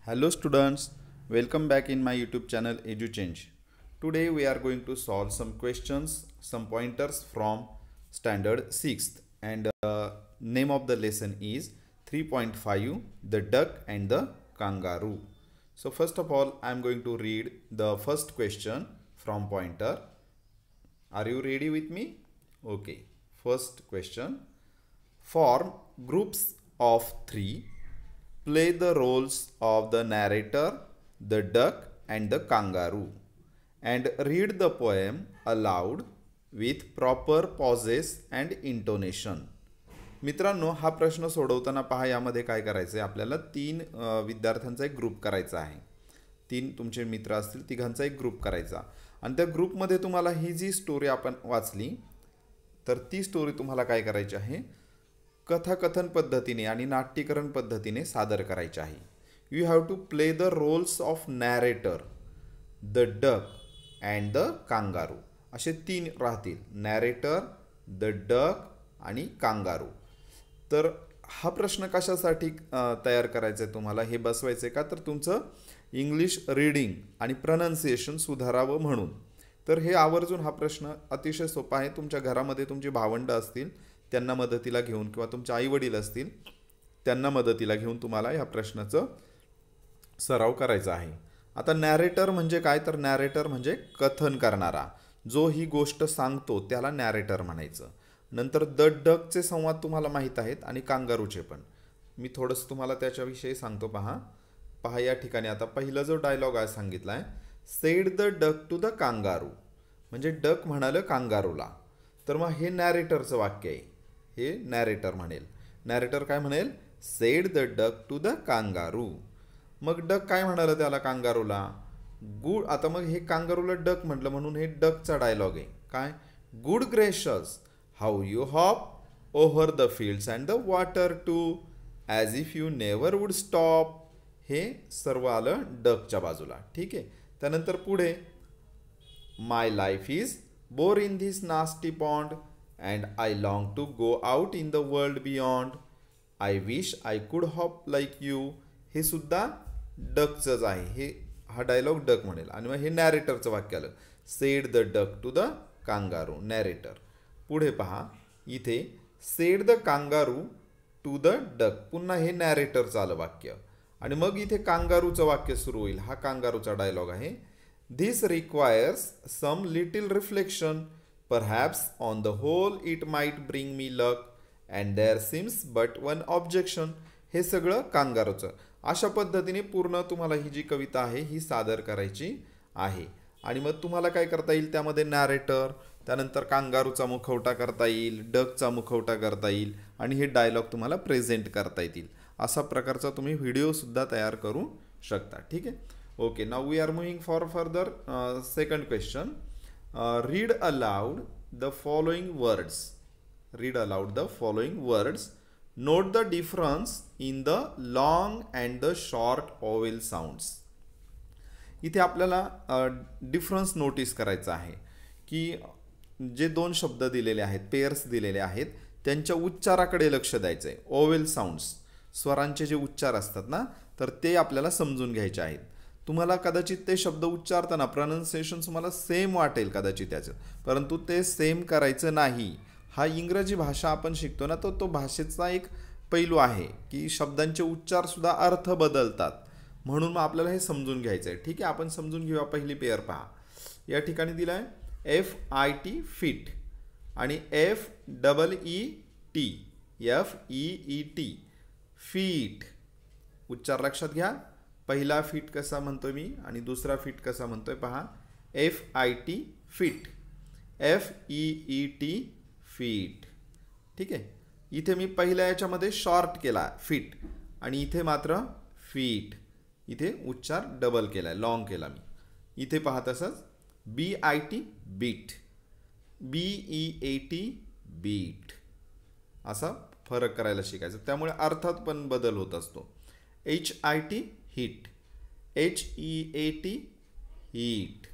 Hello students, welcome back in my YouTube channel EduChange. Today we are going to solve some questions, some pointers from standard 6th and name of the lesson is 3.5 the duck and the kangaroo. So first of all I am going to read the first question from pointer. Are you ready with me? Okay. First question. Form groups of 3. Play the roles of the narrator, the duck and the kangaroo and read the poem aloud with proper pauses and intonation. मित्रांनो हा प्रश्न सोडवताना पहा यामध्ये काय करायचं आहे आपल्याला तीन विद्यार्थ्यांचा एक ग्रुप करायचा आहे. तीन तुमचे मित्र असतील तिघांचा एक ग्रुप करायचा आणि त्या ग्रुपमध्ये तुम्हाला ही जी स्टोरी आपण वाचली तर ती स्टोरी तुम्हाला काय करायची आहे कथाकथन पद्धतीने आणि नाट्यीकरण पद्धतीने सादर करायची आहे. You have to play the roles of narrator, the duck and the kangaroo असे तीन राहतील. नॅरेटर, द डक आणि कांगारू. तर हा प्रश्न कशासाठी तयार करायचा आहे तुम्हाला हे बसवायचं का तर तुमचं इंग्लिश रीडिंग आणि प्रनन्सिएशन सुधारावं म्हणून. तर हे आवर्जून हा प्रश्न अतिशय सोपा आहे. तुमच्या घरामध्ये तुमची भावंड असतील त्यांना मदतीला घेऊन किंवा तुमचे आई वडील असतील त्यांना मदतीला घेऊन तुम्हाला या प्रश्नाचं सराव करायचा आहे. आता नॅरेटर म्हणजे काय तर नॅरेटर म्हणजे कथन करणारा, जो ही गोष्ट सांगतो त्याला नॅरेटर म्हणायचं. नंतर द डकचे संवाद तुम्हाला माहीत आहेत आणि कांगारूचे पण. मी थोडंसं तुम्हाला त्याच्याविषयी सांगतो. पहा या ठिकाणी आता पहिला जो डायलॉग आहे सांगितला आहे, said the duck to the kangaroo, म्हणजे डक म्हणालं कांगारूला. तर मग हे नॅरेटरचं वाक्य आहे. हे नॅरेटर म्हणेल. नॅरेटर काय म्हणेल, said the duck to the kangaroo. मग डक काय म्हणालं त्याला कांगारूला, गुड. आता मग हे कांगारूला डक म्हटलं म्हणून हे डकचा डायलॉग आहे. काय, good gracious how you hop over the fields and the water too as if you never would stop. हे सर्व आलं डकच्या बाजूला. ठीक आहे. त्यानंतर पुढे, my life is bore in this nasty pond and I long to go out in the world beyond. I wish I could hop like you. हे सुद्धा डकचंच आहे. हे हा डायलॉग डक म्हणेल. आणि मग हे नॅरेटरचं वाक्य आलं, said the duck to the kangaroo, narrator. पुढे पहा इथे said the kangaroo to the duck, पुन्हा हे नॅरेटरचं आलं वाक्य. आणि मग इथे कांगारूचं वाक्य सुरू होईल. हा कांगारूचा डायलॉग आहे. This requires some little reflection. Perhaps on the whole it might bring me luck and there seems but one objection. हे सगळं कांगारूचं. अशा पद्धतीने पूर्ण तुम्हाला ही जी कविता आहे ही सादर करायची आहे. आणि मग तुम्हाला काय करता येईल त्यामध्ये नॅरेटर, त्यानंतर कांगारूचा मुखवटा करता येईल, डकचा मुखवटा करता येईल आणि हे डायलॉग तुम्हाला प्रेझेंट करता येतील. असा प्रकारचा तुम्ही व्हिडिओसुद्धा तयार करू शकता. ठीक आहे. Okay, now we are moving for further second question. Read aloud the following words. Read aloud the following words. Note the difference in the long and the short vowel sounds. इथे आपल्याला डिफरन्स नोटीस करायचा आहे की जे दोन शब्द दिलेले आहेत, पेयर्स दिलेले आहेत, त्यांच्या उच्चाराकडे लक्ष द्यायचं आहे. ओवेल साऊंड्स, स्वरांचे जे उच्चार असतात ना, तर ते आपल्याला समजून घ्यायचे आहेत. तुम्हाला कदाचित ते शब्द उच्चारताना प्रनन्सिएशन तुम्हाला सेम वाटेल कदाचित त्याचं, परंतु ते सेम करायचं नाही. हा इंग्रजी भाषा आपण शिकतो ना, तो भाषेचा एक पैलू आहे की शब्दांचे उच्चारसुद्धा अर्थ बदलतात. म्हणून मग आपल्याला हे समजून घ्यायचं आहे. ठीक आहे, आपण समजून घेऊया. पहिली पेअर पहा. या ठिकाणी दिलं आहे FIT फिट आणि FEET फीट. उच्चार लक्षात घ्या. पहिला फिट कसा म्हणतोय मी आणि दुसरा फिट कसा म्हणतोय पहा. FIT fit, FEET feet. ठीक आहे. इथे मी पहिल्या याच्यामध्ये शॉर्ट केला फिट आणि इथे मात्र फीट. इथे उच्चार डबल केला, लॉंग केला मी. इथे पहा तसंच BIT बीट, BEAT बीट. असा फरक करायला शिकायचं. त्यामुळे अर्थात पण बदल होत असतो. HIT heat, HEAT heat.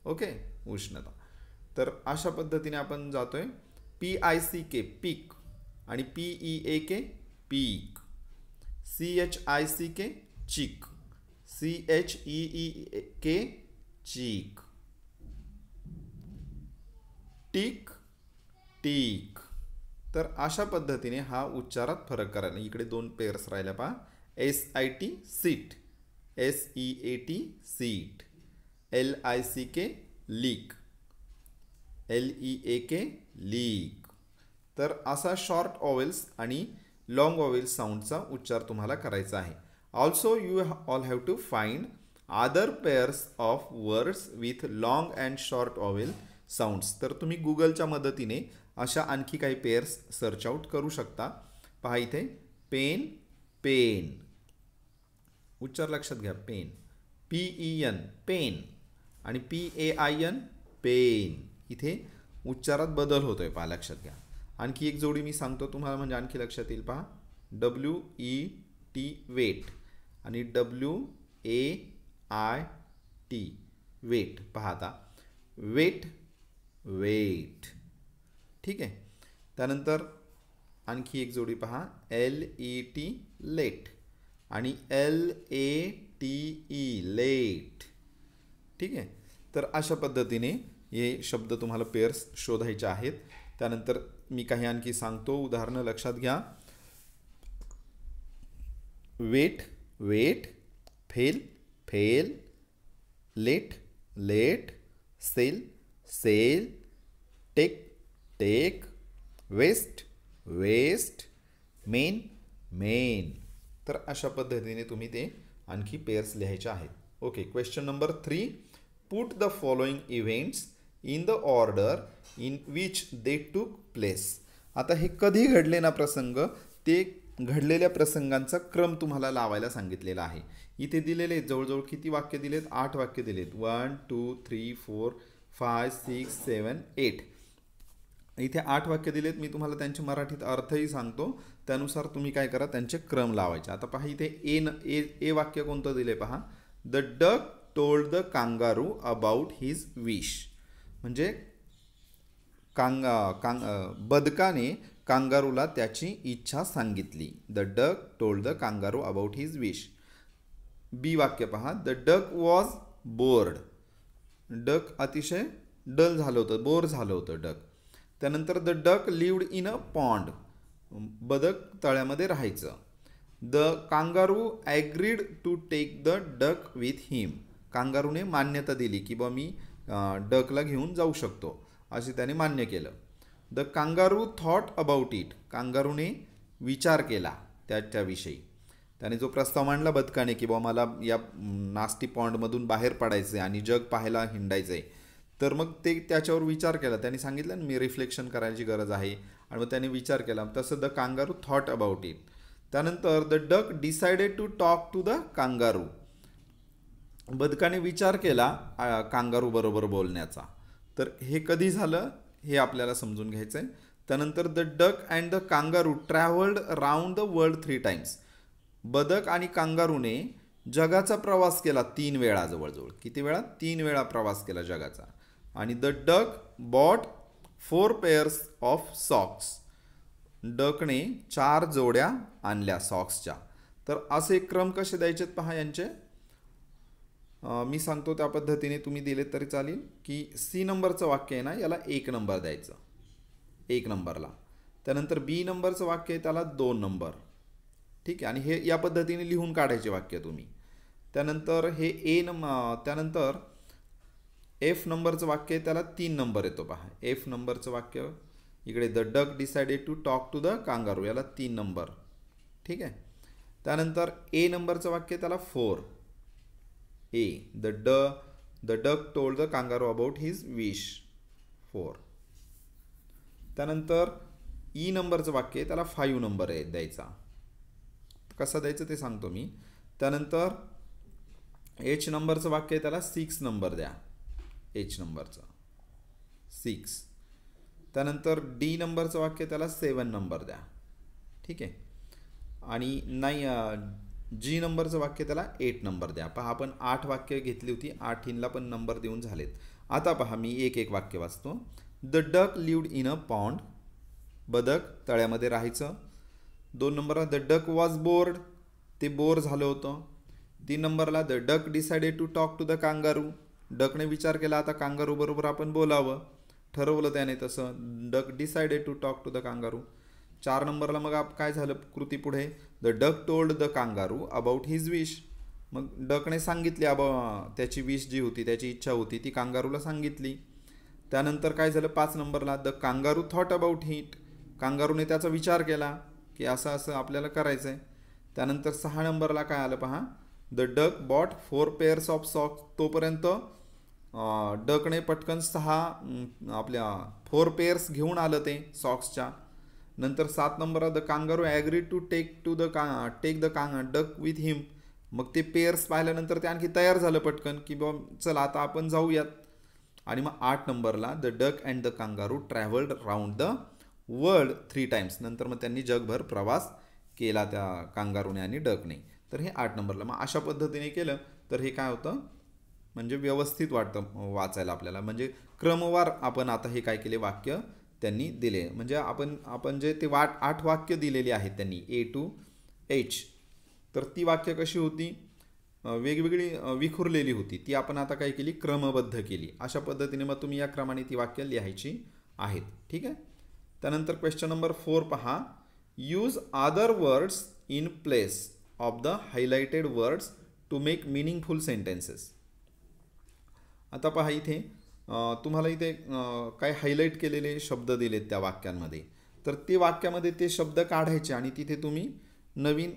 Okay, उष्णता. तर अशा पद्धतीने आपण जातोय. PICK पीक आणि PEAK पीक, CHICK चिक, CHEEK, चीक. टिक टीक. तर अशा पद्धतीने हा उच्चारात फरक करायला. इकडे दोन पेअर्स राहिल्या पहा. SIT seat, SEAT seat, LICK leak, LEAK leak. तर असा शॉर्ट ऑवेल्स आणि लॉंग ऑवेल्स साऊंडचा उच्चार तुम्हाला करायचा आहे. Also you all have to find other pairs of words with long and short vowel sounds. तर तुम्ही गुगलच्या मदतीने अशा आणखी काही पेअर्स सर्च आउट करू शकता. पहा इथे पेन, पेन, उच्चार लक्षात घ्या. पेन, PEN पेन, आणि PAIN पेन. इथे उच्चारात बदल होतोय, पहा लक्षात घ्या. आणखी एक जोडी मी सांगतो तुम्हाला म्हणजे आणखी लक्षात येईल. पहा WET वेट आणि WAIT वेट. पहा आता वेट वेट. ठीक आहे. त्यानंतर आणखी एक जोडी पहा LET लेट आणि LATE लेट. ठीक आहे. तर अशा पद्धतीने हे शब्द तुम्हाला पेअर्स शोधायचे आहेत. त्यानंतर मी काही आणखी सांगतो, उदाहरणं लक्षात घ्या. Wait wait, fail fail, late late, sale sale, take take, waste waste, men men. तर अशा पद्धतीने तुम्ही ते आणखी पेअर्स लिहायचे आहेत. Okay. Question number 3. Put the following events in the order in which they took place. आता हे कधी घडले ना प्रसंग, ते घडलेल्या प्रसंगांचा क्रम तुम्हाला लावायला सांगितलेला आहे. इथे दिलेले जवळजवळ किती वाक्य दिलेत? 8 वाक्य दिलेत. 1 2 3 4 5 6 7 8. इथे 8 वाक्य दिलेत. मी तुम्हाला त्यांचे मराठीत अर्थही सांगतो, त्यानुसार तुम्ही काय करा, त्यांचे क्रम लावायचे. आता पहा इथे ए वाक्य कोणतं दिले पहा. The duck told the kangaroo about his wish. म्हणजे बदकाने कांगारूला त्याची इच्छा सांगितली. The duck told the kangaroo about his wish. B वाक्य पहा. The duck was bored. Duck अतिशय डल झालं होतं, बोर झालं होतं डक. त्यानंतर the duck lived in a pond. बदक तळ्यामध्ये राहायचं. The kangaroo agreed to take the duck with him. कांगारूने मान्यता दिली की बा मी डकला घेऊन जाऊ शकतो, असे त्याने मान्य केलं. The kangaroo thought about it. कांगारूने विचार केला त्याविषयी. त्याने जो प्रस्ताव मांडला बदकाने की बा मला या नास्टी पॉन्डमधून बाहेर पडायचं आहे आणि जग पाहायला हिंडायचं आहे, तर मग ते त्याच्यावर विचार केला. त्यांनी सांगितलं मी रिफ्लेक्शन करायची गरज आहे, आणि मग त्याने विचार केला. तसं the kangaroo thought about it. त्यानंतर the duck decided to talk to the kangaroo. बदकाने विचार केला कांगारू बरोबर बोलण्याचा. तर हे कधी झालं हे आपल्याला समजून घ्यायचं आहे. त्यानंतर the duck and the kangaroo travelled round the world 3 times. बदक आणि कांगारूने जगाचा प्रवास केला 3 वेळा जवळजवळ. किती वेळा? 3 वेळा प्रवास केला जगाचा. आणि the duck bought 4 pairs of socks. डकने 4 जोड्या आणल्या सॉक्सच्या. तर असे क्रम कसे द्यायचे पहा यांचे. मी सांगतो त्या पद्धतीने तुम्ही दिले तरी चालेल. की C नंबरचं वाक्य आहे ना, याला 1 नंबर द्यायचं 1 नंबरला. त्यानंतर B नंबरचं वाक्य आहे त्याला 2 नंबर. ठीक आहे. आणि हे या पद्धतीने लिहून काढायचे वाक्य तुम्ही. त्यानंतर हे त्यानंतर F नंबरचं वाक्य आहे त्याला 3 नंबर येतो पहा. F नंबरचं वाक्य इकडे the duck decided to talk to the kangaroo, याला 3 नंबर. ठीक आहे. त्यानंतर A नंबरचं वाक्य त्याला 4. A the duck told the kangaroo about his wish 4. त्यानंतर E नंबरचं वाक्य आहे त्याला 5 नंबर आहे द्यायचा. कसं द्यायचं ते सांगतो मी. त्यानंतर H नंबरचं वाक्य आहे त्याला 6 नंबर द्या. H नंबरचं 6. त्यानंतर D नंबरचं वाक्य त्याला 7 नंबर द्या. ठीक आहे. आणि नाही G नंबरचं वाक्य त्याला 8 नंबर द्या. पहा आपण 8 वाक्य घेतली होती, 8 हिनला पण नंबर देऊन झालेत. आता पहा मी एक वाक्य वाचतो. The duck lived in a pond. बदक तळ्यामध्ये राहायचं. 2 नंबरला द डक वॉज बोर्ड. ते बोर झालं होतं. 3 नंबरला the duck decided to talk to the kangaroo. डकने विचार केला आता कांगारू बरोबर आपण बोलावं, ठरवलं त्याने तसं. Duck decided to talk to the kangaroo. 4 नंबरला मग काय झालं कृती पुढे, the duck told the kangaroo about his wish. मग डकने सांगितली त्याची विश जी होती, त्याची इच्छा होती ती कांगारूला सांगितली. त्यानंतर काय झालं 5 नंबरला, the kangaroo thought about it. कांगारूने त्याचा विचार केला की असं असं आपल्याला करायचं आहे. त्यानंतर 6 नंबरला काय आलं पहा, the duck bought 4 pairs of socks. तोपर्यंत डकने पटकन 4 पेअर्स घेऊन आलं ते सॉक्सच्या. नंतर 7 नंबरला the kangaroo agreed to take the duck with him. मग ते पेअर्स पाहिल्यानंतर ते आणखी तयार झालं पटकन की बाबा चला आता आपण जाऊयात. आणि मग 8 नंबरला the duck and the kangaroo travelled round the world 3 times. नंतर मग त्यांनी जगभर प्रवास केला त्या कांगारूने आणि डकने. तर हे 8 नंबरला. मग अशा पद्धतीने केलं तर हे काय होतं, म्हणजे व्यवस्थित वाटतं वाचायला आपल्याला. म्हणजे क्रमवार आपण आता हे काय केले वाक्य त्यांनी दिले. म्हणजे आपण जे ते 8 वाक्य दिलेली आहेत त्यांनी A to H. तर ती वाक्य कशी होती, वेगवेगळी विखुरलेली होती. ती आपण आता काय केली, क्रमबद्ध केली. अशा पद्धतीने मग तुम्ही या क्रमाने ती वाक्य लिहायची आहेत. ठीक आहे. त्यानंतर क्वेश्चन नंबर 4 पहा, use other words in place of the highlighted words to make meaningful sentences. आता पहा इथे तुम्हाला इथे काय हायलाईट केलेले शब्द दिलेत त्या वाक्यांमध्ये. तर ते वाक्यामध्ये ते शब्द काढायचे आणि तिथे तुम्ही नवीन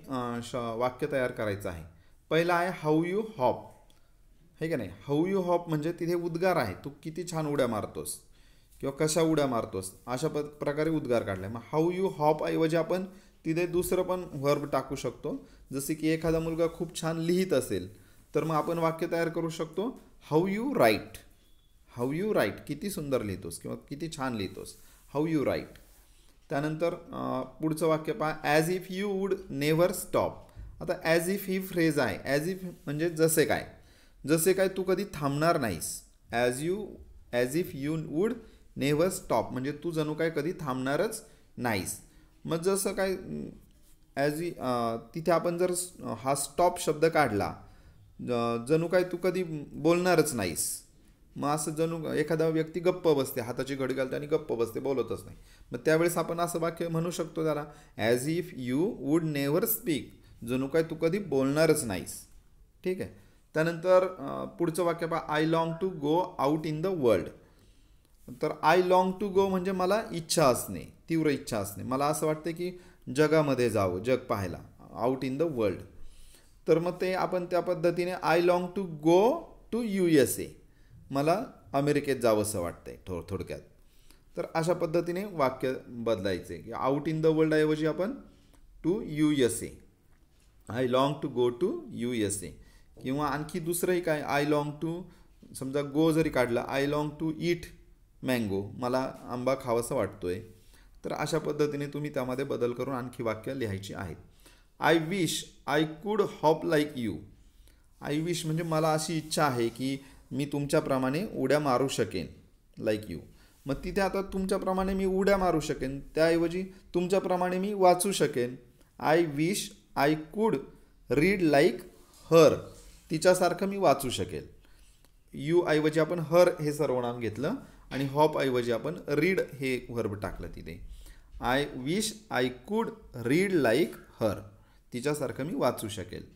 वाक्य तयार करायचं आहे. पहिला आहे हाऊ यू हॉप, हे का नाही. हाऊ यू हॉप म्हणजे तिथे उद्गार आहे, तू किती छान उड्या मारतोस किंवा कशा उड्या मारतोस, अशा प्रकारे उद्गार काढलाय. मग हाऊ यू हॉप ऐवजी आपण तिथे दुसरं पण व्हर्ब टाकू शकतो. जसे की एखादा मुलगा खूप छान लिहित असेल तर मग आपण वाक्य तयार करू शकतो, how you write. How you write, किती सुंदर लिहितोस किंवा किती छान लिहितोस, हाऊ यू राईट. त्यानंतर पुढचं वाक्य पहा, as if you would never stop. आता ॲज इफ ही फ्रेज आहे. ॲज इफ म्हणजे जसे काय, जसे काय तू कधी थांबणार नाहीस. As if you would never stop म्हणजे तू जणू काय कधी थांबणारच नाहीस. मग जसं काय तिथे आपण जर हा स्टॉप शब्द काढला, जणू काय तू कधी बोलणारच नाहीस. मग असं जणू एखादा व्यक्ती गप्प बसते, हाताची घडी घालते आणि गप्प बसते, बोलतच नाही. मग त्यावेळेस आपण असं वाक्य म्हणू शकतो त्याला, as if you would never speak, जणू काय तू कधी बोलणारच नाहीस. ठीक आहे. त्यानंतर पुढचं वाक्य पहा, I long to go out in the world. तर आय लाँग टू गो म्हणजे मला इच्छा असणे, तीव्र इच्छा असणे. मला असं वाटतं की जगामध्ये जावं, जग पाहायला, आउट इन द वर्ल्ड. तर मग ते आपण त्या पद्धतीने I long to go to USA, मला अमेरिकेत जावंसं वाटतंय थोडक्यात. तर अशा पद्धतीने वाक्य बदलायचे की आउट इन द वर्ल्ड ऐवजी आपण to USA, I long to go to USA. किंवा आणखी दुसरंही काय, आय लाँग टू, समजा गो जरी काढला, I long to eat mango, मला आंबा खावासा वाटतोय. तर अशा पद्धतीने तुम्ही त्यामध्ये बदल करून आणखी वाक्य लिहायची आहेत. आय विश आय कुड hop like you. I wish म्हणजे मला अशी इच्छा आहे की मी तुमच्याप्रमाणे उड्या मारू शकेन, लाईक यू. मग तिथे आता तुमच्याप्रमाणे मी उड्या मारू शकेन, त्याऐवजी तुमच्याप्रमाणे मी वाचू शकेन. I wish I could read like her, तिच्यासारखं मी वाचू शकेल. यू ऐवजी आपण हर हे सर्वनाम घेतलं आणि हॉप ऐवजी आपण रीड हे व्हर्ब टाकलं तिथे. I wish I could read like her, तिच्यासारखं मी वाचू शकेल.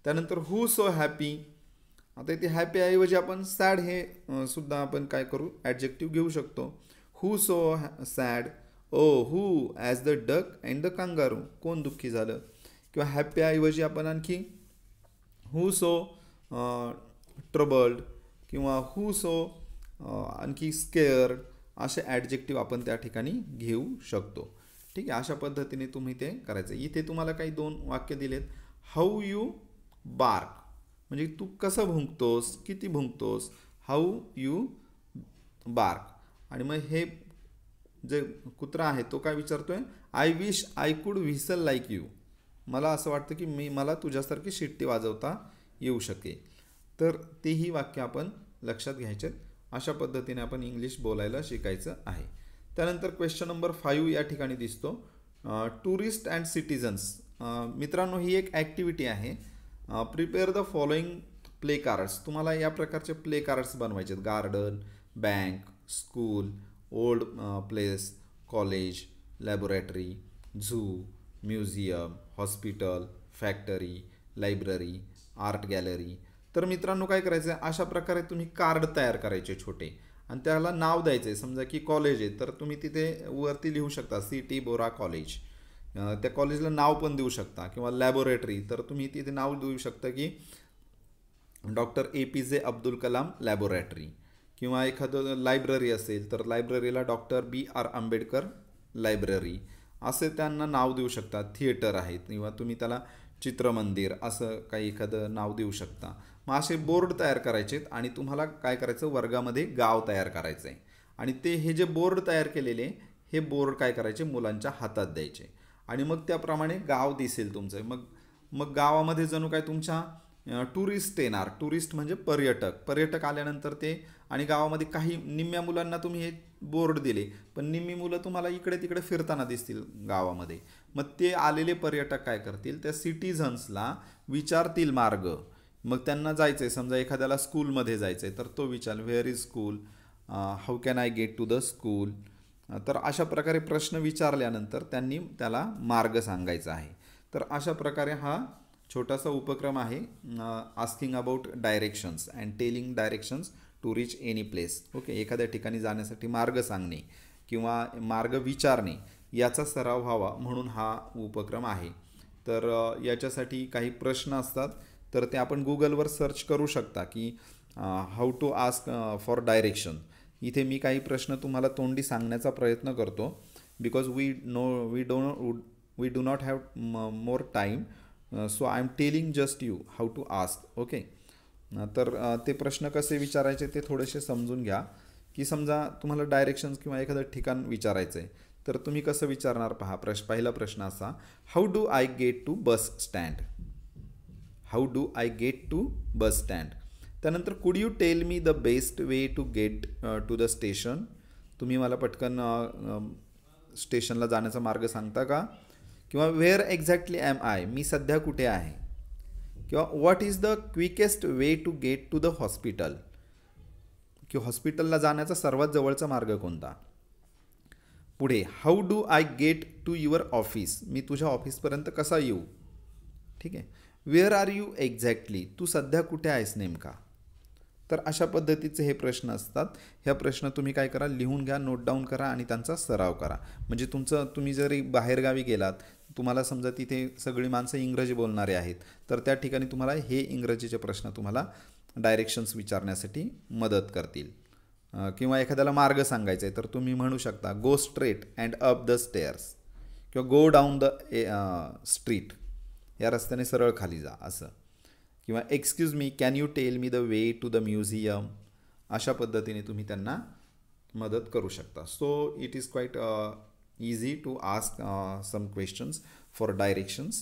त्यानंतर हू सो हॅपी. आता इथे हॅपी ऐवजी आपण सॅड हे सुद्धा आपण काय करू, ॲडजेक्टिव्ह घेऊ शकतो. Who so sad, oh who as the duck and the kangaroo, कोण दुःखी झालं. किंवा हॅपी ऐवजी आपण आणखी हू सो ट्रबल्ड किंवा हू सो आणखी स्केअर्ड, असे ॲडजेक्टिव्ह आपण त्या ठिकाणी घेऊ शकतो. ठीक आहे. अशा पद्धतीने तुम्ही ते करायचं. इथे तुम्हाला काही 2 वाक्य दिलेत. हाऊ यू बार्क म्हणजे तू कसं भुंकतोस, किती भुंकतोस, हाऊ यू बार्क. आणि मग हे जे कुत्रा आहे तो काय विचारतोय, आय विश आय कुड व्हिसल लाईक यू, मला असं वाटतं की मला तुझ्यासारखी शिट्टी वाजवता येऊ शकेल. तर तेही वाक्य आपण लक्षात घ्यायचे. अशा पद्धतीने आपण इंग्लिश बोलायला शिकायचं आहे. त्यानंतर क्वेश्चन नंबर 5 या ठिकाणी दिसतो, टुरिस्ट अँड सिटिझन्स. मित्रांनो ही एक ॲक्टिव्हिटी आहे. Prepare the following play cards. तुम्हाला या प्रकारचे प्ले कार्ड्स बनवायचे आहेत. Garden, bank, school, old place, college, laboratory, zoo, museum, hospital, factory, library, art gallery. तर मित्रांनो काय करायचं आहे, अशा प्रकारे तुम्ही कार्ड तयार करायचे छोटे आणि त्याला नाव द्यायचं आहे. समजा की कॉलेज आहे तर तुम्ही तिथे वरती लिहू शकता सी बोरा कॉलेज. त्या कॉलेजला नाव पण देऊ शकता. किंवा लॅबोरेटरी तर तुम्ही तिथे नाव देऊ शकता की doctor APJ Abdul Kalam laboratory. किंवा एखादं लायब्ररी असेल तर लायब्ररीला डॉक्टर BR आंबेडकर लायब्ररी असे त्यांना नाव देऊ शकता. थिएटर आहेत किंवा तुम्ही त्याला चित्रमंदिर असं काही एखादं नाव देऊ शकता. मग असे बोर्ड तयार करायचे आणि तुम्हाला काय करायचं, वर्गामध्ये गाव तयार करायचं आहे. आणि हे जे बोर्ड तयार केलेले हे बोर्ड काय करायचे, मुलांच्या हातात द्यायचे आणि मग त्याप्रमाणे गाव दिसेल तुमचं. मग मग गावामध्ये जणू काय तुमच्या टुरिस्ट येणार. टुरिस्ट म्हणजे पर्यटक आल्यानंतर ते आणि गावामध्ये काही निम्म्या मुलांना तुम्ही हे बोर्ड दिले पण निम्मी मुलं तुम्हाला इकडे तिकडे फिरताना दिसतील गावामध्ये. मग ते आलेले पर्यटक काय करतील, त्या सिटीझन्सला विचारतील मार्ग. मग त्यांना जायचं आहे, समजा एखाद्याला स्कूलमध्ये जायचं आहे तर तो विचार where is school, how can I get to the school. तर अशा प्रकारे प्रश्न विचारल्यानंतर त्यांनी त्याला मार्ग सांगायचा आहे. तर अशा प्रकारे हा छोटासा उपक्रम आहे, asking about directions and telling directions to reach any place. Okay, एखाद्या ठिकाणी जाण्यासाठी मार्ग सांगणे किंवा मार्ग विचारणे याचा सराव व्हावा म्हणून हा उपक्रम आहे. तर याच्यासाठी काही प्रश्न असतात तर ते आपण गुगलवर सर्च करू शकता की how to ask for direction. इथे मी काही प्रश्न तुम्हाला तोंडी सांगण्याचा प्रयत्न करतो because we do not have more time. So I am telling just you how to ask. Okay, तर ते प्रश्न कसे विचारायचे ते थोडेसे समजून घ्या. की समजा तुम्हाला डायरेक्शन्स किंवा एखादं ठिकाण विचारायचं आहे तर तुम्ही कसं विचारणार पहा. पहिला प्रश्न असा, how do I get to bus stand. How do I get to bus stand. त्यानंतर could you tell me the best way to get to the station. तुम्ही मला पटकन स्टेशनला जाण्याचा मार्ग सांगता का. किंवा व्हेअर एक्झॅक्टली ॲम आय, मी सध्या कुठे आहे. किंवा what is the quickest way to get to the hospital, किंवा हॉस्पिटलला जाण्याचा सर्वात जवळचा मार्ग कोणता. पुढे, how do I get to your office, मी तुझ्या ऑफिसपर्यंत कसा येऊ. ठीक आहे. वेअर आर यू एक्झॅक्टली, तू सध्या कुठे आहेस नेमका. तर अशा पद्धतीचे हे प्रश्न असतात. ह्या प्रश्न तुम्ही काय करा, लिहून घ्या, नोट डाऊन करा आणि त्यांचा सराव करा. म्हणजे तुम्ही जरी बाहेरगावी गेलात, तुम्हाला समजा तिथे सगळी माणसं इंग्रजी बोलणारे आहेत तर त्या ठिकाणी तुम्हाला हे इंग्रजीचे प्रश्न तुम्हाला डायरेक्शन्स विचारण्यासाठी मदत करतील. किंवा एखाद्याला मार्ग सांगायचा आहे तर तुम्ही म्हणू शकता go straight and up the stairs किंवा गो डाऊन द स्ट्रीट, या रस्त्याने सरळ खाली जा असं. किंवा excuse me, can you tell me the way to the museum. अशा पद्धतीने तुम्ही त्यांना मदत करू शकता. So it is quite easy to ask some questions for directions.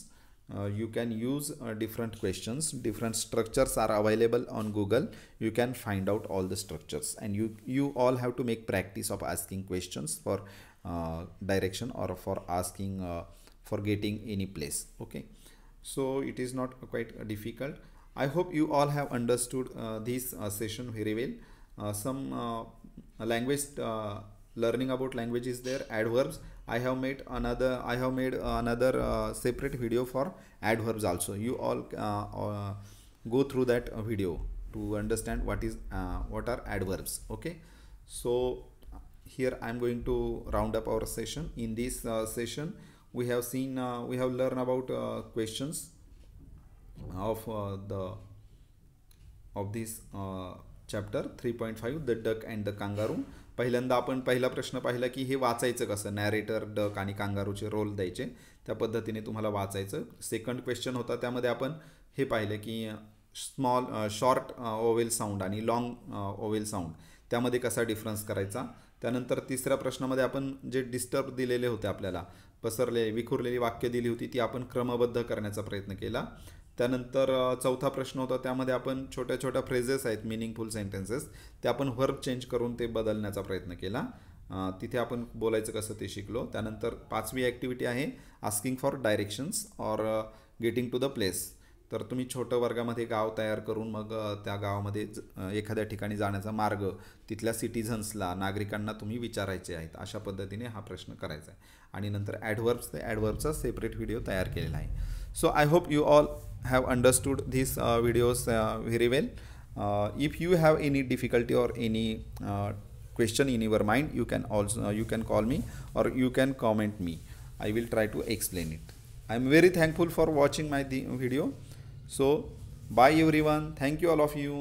You can use different questions. Different structures are available on Google. You can find out all the structures and you all have to make practice of asking questions for direction or for asking for getting any place. Okay, so it is not quite difficult. I hope you all have understood this session very well. Some language learning about language is there. Adverbs, I have made another separate video for adverbs also. You all go through that video to understand what are adverbs. Okay, so here I am going to round up our session. In this session we have learned about questions of this chapter 3.5, the duck and the kangaroo. पहिल्यांदा आपण पहिला प्रश्न पाहिला की हे वाचायचं कसं, narrator, duck आणि कांगारूचे रोल द्यायचे, त्या पद्धतीने तुम्हाला वाचायचं. सेकंड क्वेश्चन होता त्यामध्ये आपण हे पाहिलं की शॉर्ट ओवेल साऊंड आणि लॉंग ओवेल साऊंड त्यामध्ये कसा डिफरन्स करायचा. त्यानंतर तिसऱ्या प्रश्नामध्ये आपण जे डिस्टर्ब दिलेले होते, आपल्याला विखुरलेली वाक्य दिली होती ती आपण क्रमबद्ध करण्याचा प्रयत्न केला. त्यानंतर चौथा प्रश्न होता त्यामध्ये आपण छोट्या छोट्या फ्रेजेस आहेत, मिनिंगफुल सेंटेन्सेस, ते आपण वर्ब चेंज करून ते बदलण्याचा प्रयत्न केला. तिथे आपण बोलायचं कसं ते शिकलो. त्यानंतर पाचवी ॲक्टिव्हिटी आहे asking for directions or getting to the place. तर तुम्ही छोटं वर्गामध्ये गाव तयार करून मग त्या गावामध्ये एखाद्या ठिकाणी जाण्याचा मार्ग तिथल्या सिटिझन्सला, नागरिकांना तुम्ही विचारायचे आहेत. अशा पद्धतीने हा प्रश्न करायचा आहे. आणि नंतर ॲडव्हर्ब्स, ते ॲडव्हर्बचा सेपरेट व्हिडिओ तयार केलेला आहे. So I hope you all have understood this videos very well. If you have any difficulty or any question in your mind, you can call me or you can comment me. I will try to explain it. I am very thankful for watching my video. So bye everyone. Thank you all of you.